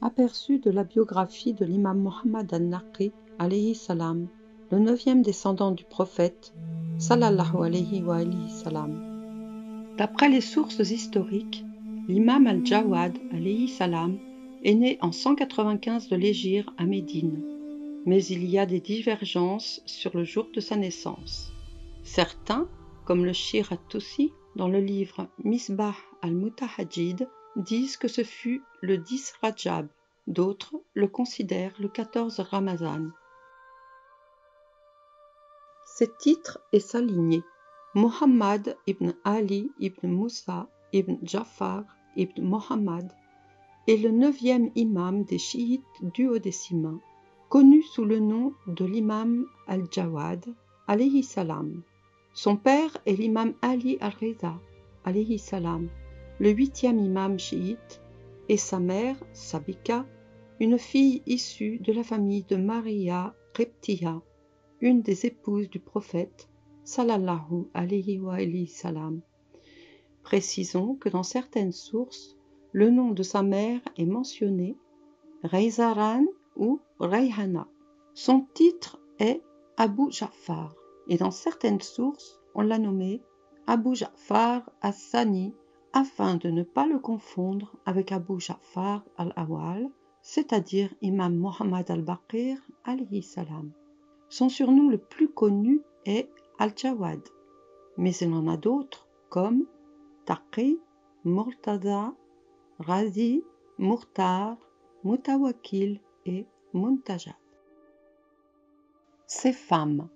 Aperçu de la biographie de l'imam Muhammad al-Naqi, alayhi salam, le 9e descendant du prophète, sallallahu alayhi wa salam. D'après les sources historiques, l'imam al-Jawad, alayhi salam, est né en 195 de l'Hégire à Médine, mais il y a des divergences sur le jour de sa naissance. Certains, comme le Shir at-Tusi, dans le livre Misbah al-Mutahajjid, disent que ce fut le 10 Rajab, d'autres le considèrent le 14 Ramazan. Ses titres et sa lignée: Muhammad ibn Ali ibn Musa ibn Ja'far ibn Muhammad est le 9e imam des chiites duodécimains, connu sous le nom de l'imam al-Jawad, alayhi salam. Son père est l'imam Ali al-Rida, alayhi salam, le 8e imam chiite, et sa mère, Sabika, une fille issue de la famille de Maria Qibtiya, une des épouses du prophète, sallallahu alayhi wa salam. Précisons que dans certaines sources, le nom de sa mère est mentionné, Reizaran ou Rayhana. Son titre est Abu Ja'far, et dans certaines sources, on l'a nommé Abu Ja'far as-Sani, afin de ne pas le confondre avec Abu Ja'far al-Awwal, c'est-à-dire Imam Muhammad al-Baqir alayhi salam. Son surnom le plus connu est al-Jawad, mais il en a d'autres comme Taqi, Murtada, Razi, Murtar, Mutawakil et Muntajab. Ses femmes.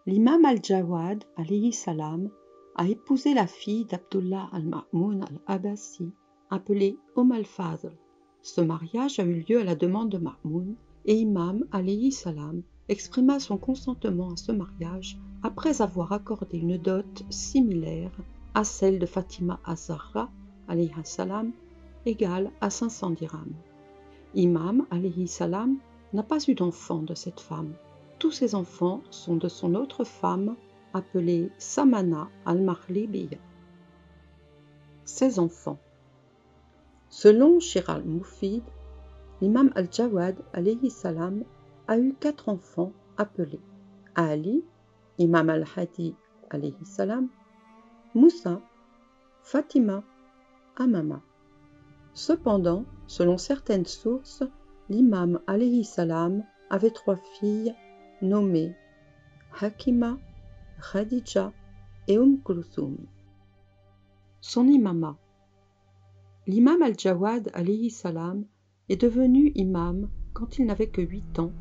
L'imam al-Jawad, alayhi salam, a épousé la fille d'Abdullah al-Ma'moun al-Abbasi, appelée al-Fadl. Ce mariage a eu lieu à la demande de Ma'moun, et Imam, alayhi salam, exprima son consentement à ce mariage après avoir accordé une dot similaire à celle de Fatima az-Zahra, alayhi salam, égale à 500 dirhams. Imam, alayhi salam, n'a pas eu d'enfant de cette femme. Tous ses enfants sont de son autre femme, appelée Samana al-Maghlibiya. Ses enfants. Selon Shir al-Mufid, l'imam al-Jawad, alayhi salam, a eu 4 enfants appelés Ali, imam al-Hadi, alayhi salam, Moussa, Fatima, Amama. Cependant, selon certaines sources, l'imam alayhi salam avait 3 filles nommées Hakima, Khadija et Kulthum. Son imama. L'imam al-Jawad alayhi salam est devenu imam quand il n'avait que 8 ans,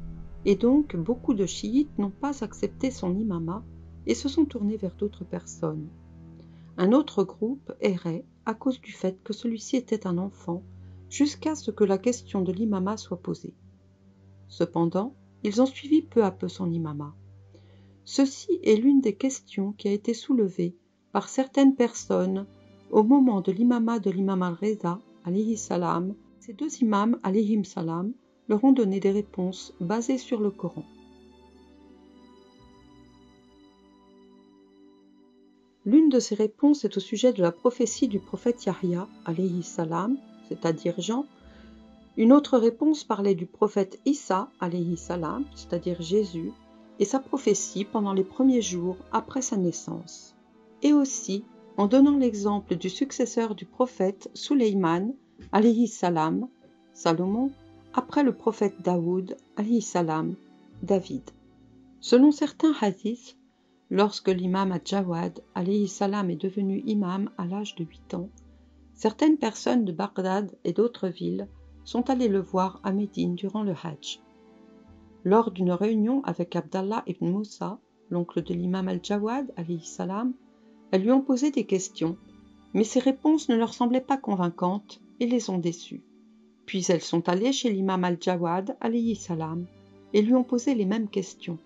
et donc beaucoup de chiites n'ont pas accepté son imama et se sont tournés vers d'autres personnes. Un autre groupe errait à cause du fait que celui-ci était un enfant, jusqu'à ce que la question de l'imama soit posée. Cependant, ils ont suivi peu à peu son imama. Ceci est l'une des questions qui a été soulevée par certaines personnes au moment de l'imama de l'imam al-Reza, alayhi salam. Ces 2 imams, alayhim salam, leur ont donné des réponses basées sur le Coran. L'une de ces réponses est au sujet de la prophétie du prophète Yahya, alayhi salam, c'est-à-dire Jean. Une autre réponse parlait du prophète Issa, alayhi salam, c'est-à-dire Jésus, et sa prophétie pendant les premiers jours après sa naissance. Et aussi en donnant l'exemple du successeur du prophète Suleyman, alayhi salam, Salomon, après le prophète Daoud, alayhi salam, David. Selon certains hadiths, lorsque l'imam al-Jawad, alayhi salam, est devenu imam à l'âge de 8 ans, certaines personnes de Bagdad et d'autres villes sont allées le voir à Médine durant le Hajj. Lors d'une réunion avec Abdallah ibn Moussa, l'oncle de l'imam al-Jawad, alayhi salam, elles lui ont posé des questions, mais ses réponses ne leur semblaient pas convaincantes et les ont déçues. Puis elles sont allées chez l'imam al-Jawad, alayhi salam, et lui ont posé les mêmes questions.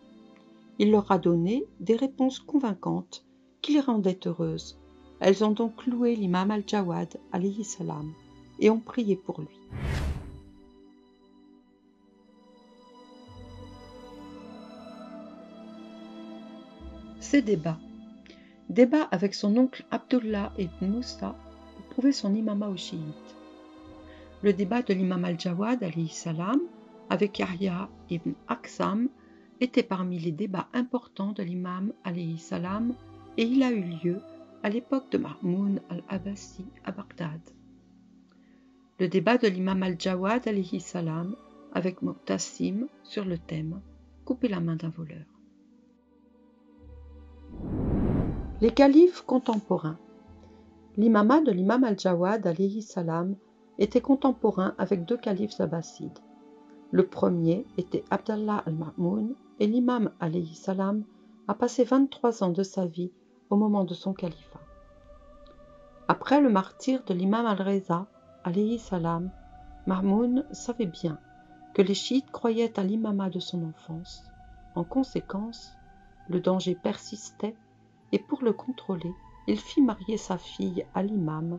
Il leur a donné des réponses convaincantes qui les rendaient heureuses. Elles ont donc loué l'imam al-Jawad, alayhi salam, et ont prié pour lui. Ses débats. Débat avec son oncle Abdullah ibn Moussa pour prouver son imama aux chiites. Le débat de l'imam al-Jawad alayhi salam avec Yahya ibn Aksam était parmi les débats importants de l'imam alayhi salam et il a eu lieu à l'époque de Ma'moun al-Abbasi à Bagdad. Le débat de l'imam al-Jawad alayhi salam avec Muqtasim sur le thème « Couper la main d'un voleur ». Les califes contemporains. L'imama de l'imam al-Jawad alayhi salam était contemporain avec deux califes abbassides. Le premier était Abdallah al-Ma'moun et l'imam alayhi salam a passé 23 ans de sa vie au moment de son califat. Après le martyre de l'imam al-Reza alayhi salam, Ma'moun savait bien que les chiites croyaient à l'imama de son enfance. En conséquence, le danger persistait et pour le contrôler, il fit marier sa fille à l'imam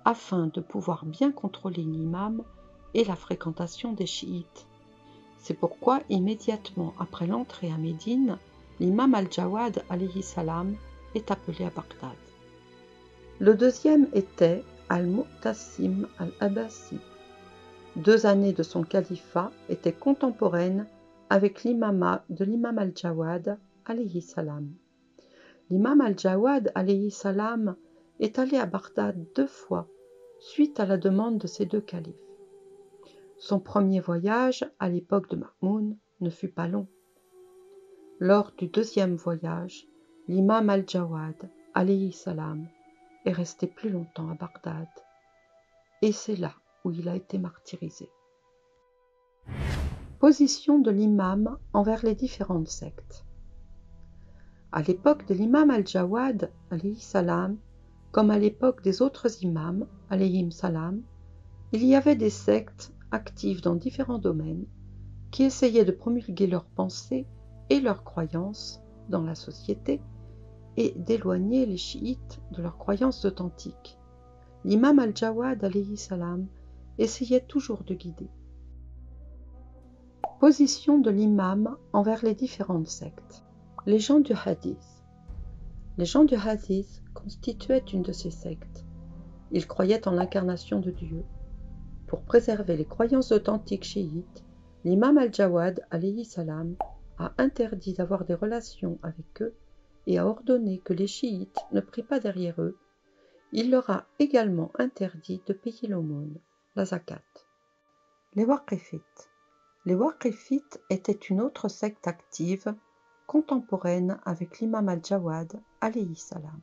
afin de pouvoir bien contrôler l'imam et la fréquentation des chiites. C'est pourquoi, immédiatement après l'entrée à Médine, l'imam al-Jawad alayhi salam est appelé à Bagdad. Le deuxième était al-Muqtasim al-Abbasi. 2 années de son califat étaient contemporaines avec l'imama de l'imam al-Jawad alayhi salam. L'imam al-Jawad alayhi salam est allé à Bagdad 2 fois suite à la demande de ces deux califes. Son premier voyage, à l'époque de Ma'moun, ne fut pas long. Lors du deuxième voyage, l'imam al-Jawad alayhi salam est resté plus longtemps à Bagdad et c'est là où il a été martyrisé. Position de l'imam envers les différentes sectes. À l'époque de l'imam al-Jawad alayhi salam, comme à l'époque des autres imams alayhim salam, il y avait des sectes actives dans différents domaines qui essayaient de promulguer leurs pensées et leurs croyances dans la société et d'éloigner les chiites de leurs croyances authentiques. L'imam al-Jawad alayhi salam essayait toujours de guider. Position de l'imam envers les différentes sectes. Les gens du hadith. Les gens du hadith constituaient une de ces sectes. Ils croyaient en l'incarnation de Dieu. Pour préserver les croyances authentiques chiites, l'imam al-Jawad alayhi salam a interdit d'avoir des relations avec eux et a ordonné que les chiites ne prient pas derrière eux. Il leur a également interdit de payer l'aumône, la zakat. Les Waqifites. Les Waqifites étaient une autre secte active, contemporaine avec l'imam al-Jawad alayhi salam.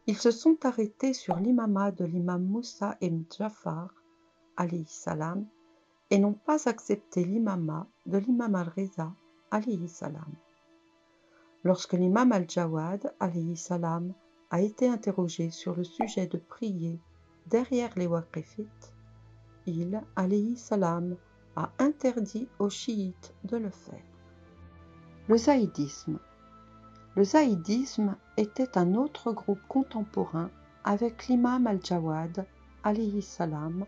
Ils se sont arrêtés sur l'imama de l'imam Moussa ibn Jafar alayhi salam et n'ont pas accepté l'imama de l'imam al-Reza alayhi salam. Lorsque l'imam al-Jawad alayhi salam a été interrogé sur le sujet de prier derrière les Waqifites, il alayhi salam a interdit aux chiites de le faire. Le zaïdisme. Le zaïdisme était un autre groupe contemporain avec l'imam al-Jawad alayhi salam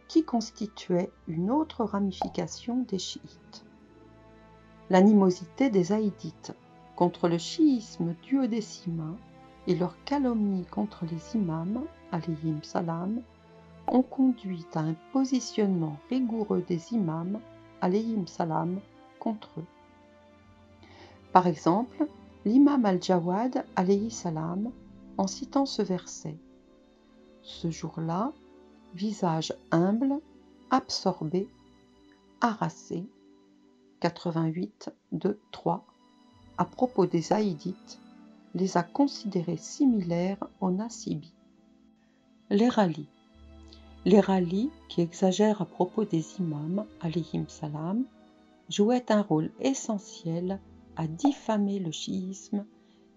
qui constituait une autre ramification des chiites. L'animosité des zaïdites contre le chiisme duodécimain et leur calomnie contre les imams alayhim salam ont conduit à un positionnement rigoureux des imams alayhim salam contre eux. Par exemple, l'imam al-Jawad alayhi salam, en citant ce verset, « Ce jour-là, visage humble, absorbé, harassé » 88, 2, 3, à propos des zaïdites, les a considérés similaires aux Nasibi. Les râlis. Les râlis, qui exagèrent à propos des imams alayhim salam, jouaient un rôle essentiel à diffamer le chiisme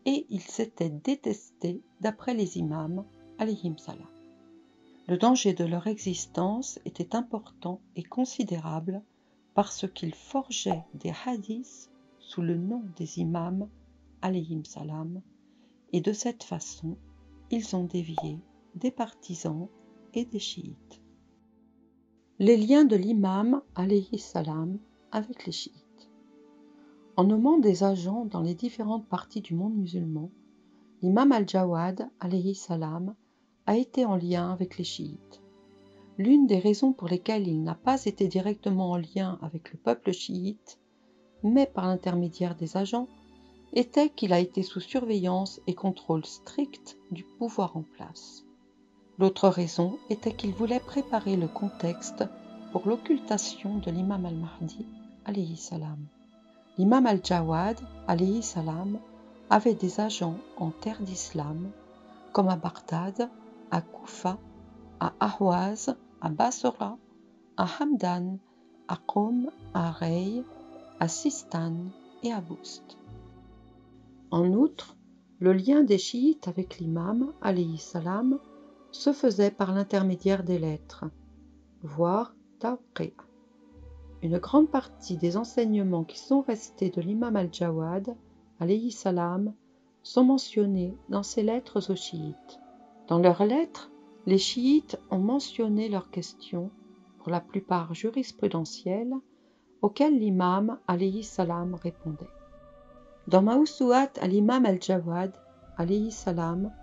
et ils étaient détestés d'après les imams alayhim salam. Le danger de leur existence était important et considérable parce qu'ils forgeaient des hadiths sous le nom des imams alayhim salam et de cette façon ils ont dévié des partisans et des chiites. Les liens de l'imam alayhi salam avec les chiites. En nommant des agents dans les différentes parties du monde musulman, l'imam al-Jawad alayhi salam a été en lien avec les chiites. L'une des raisons pour lesquelles il n'a pas été directement en lien avec le peuple chiite, mais par l'intermédiaire des agents, était qu'il a été sous surveillance et contrôle strict du pouvoir en place. L'autre raison était qu'il voulait préparer le contexte pour l'occultation de l'imam al-Mahdi, alayhi salam. L'imam al-Jawad, alayhi salam, avait des agents en terre d'islam, comme à Bagdad, à Koufa, à Ahwaz, à Basra, à Hamdan, à Qom, à Rey, à Sistan et à Boust. En outre, le lien des chiites avec l'imam, alayhi salam, se faisait par l'intermédiaire des lettres, voire tawqi'. Une grande partie des enseignements qui sont restés de l'imam al-Jawad, alayhi salam, sont mentionnés dans ces lettres aux chiites. Dans leurs lettres, les chiites ont mentionné leurs questions, pour la plupart jurisprudentielles, auxquelles l'imam alayhi salam répondait. Dans Mawsu'at al-Imam al-Jawad, alayhi salam,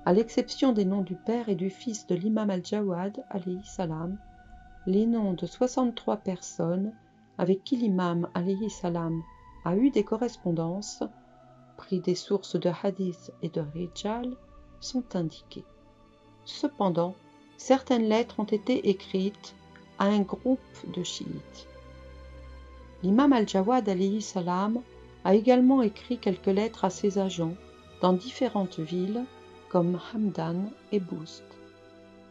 à l'exception des noms du père et du fils de l'imam al-Jawad, alayhi salam, les noms de 63 personnes avec qui l'imam alayhi salam a eu des correspondances, pris des sources de hadith et de rijal, sont indiqués. Cependant, certaines lettres ont été écrites à un groupe de chiites. L'imam al-Jawad alayhi salam a également écrit quelques lettres à ses agents dans différentes villes comme Hamdan et Boust.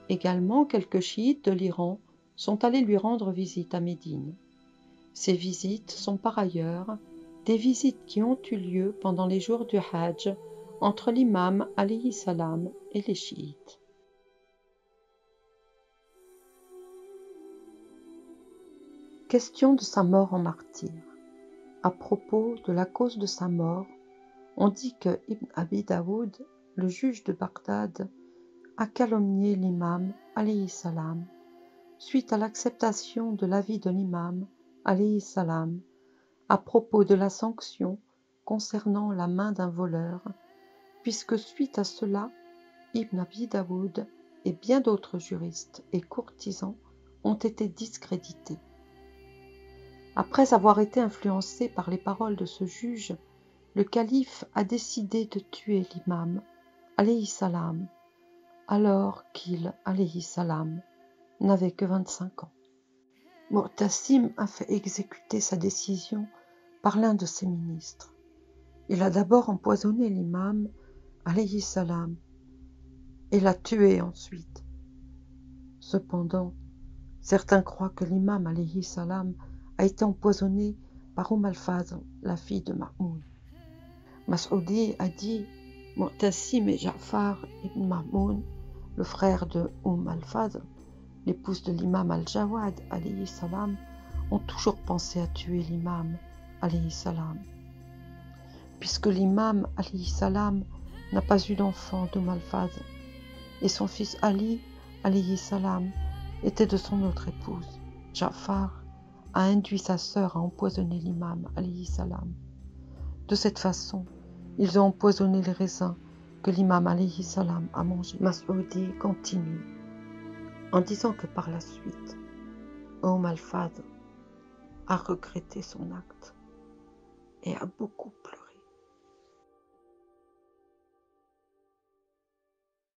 Également, quelques chiites de l'Iran sont allés lui rendre visite à Médine. Ces visites sont par ailleurs des visites qui ont eu lieu pendant les jours du Hajj entre l'imam alayhi salam et les chiites. Question de sa mort en martyr. À propos de la cause de sa mort, on dit que Ibn Abi Daoud, le juge de Bagdad, a calomnié l'imam alayhi salam suite à l'acceptation de l'avis de l'imam alayhi salam à propos de la sanction concernant la main d'un voleur, puisque suite à cela, Ibn Abi Daoud et bien d'autres juristes et courtisans ont été discrédités. Après avoir été influencé par les paroles de ce juge, le calife a décidé de tuer l'imam, alayhi salam, alors qu'il, alayhi salam, n'avait que 25 ans. Mu'tasim a fait exécuter sa décision par l'un de ses ministres. Il a d'abord empoisonné l'imam, alayhi salam, et l'a tué ensuite. Cependant, certains croient que l'imam, alayhi salam, a été empoisonné par al-Fadl, la fille de Ma'moun. Mas'udi a dit « Mu'tasim et Ja'far ibn Ma'moun, le frère de al-Fadl, l'épouse de l'imam al-Jawad, alayhi salam, ont toujours pensé à tuer l'imam, alayhi salam. Puisque l'imam, alayhi salam, n'a pas eu d'enfant al-Fadl, et son fils Ali, alayhi salam, était de son autre épouse. Ja'far a induit sa sœur à empoisonner l'imam, alayhi salam. De cette façon, ils ont empoisonné les raisins que l'imam, alayhi salam, a mangés. Mas'udi continue en disant que par la suite, al-Fadl a regretté son acte et a beaucoup pleuré.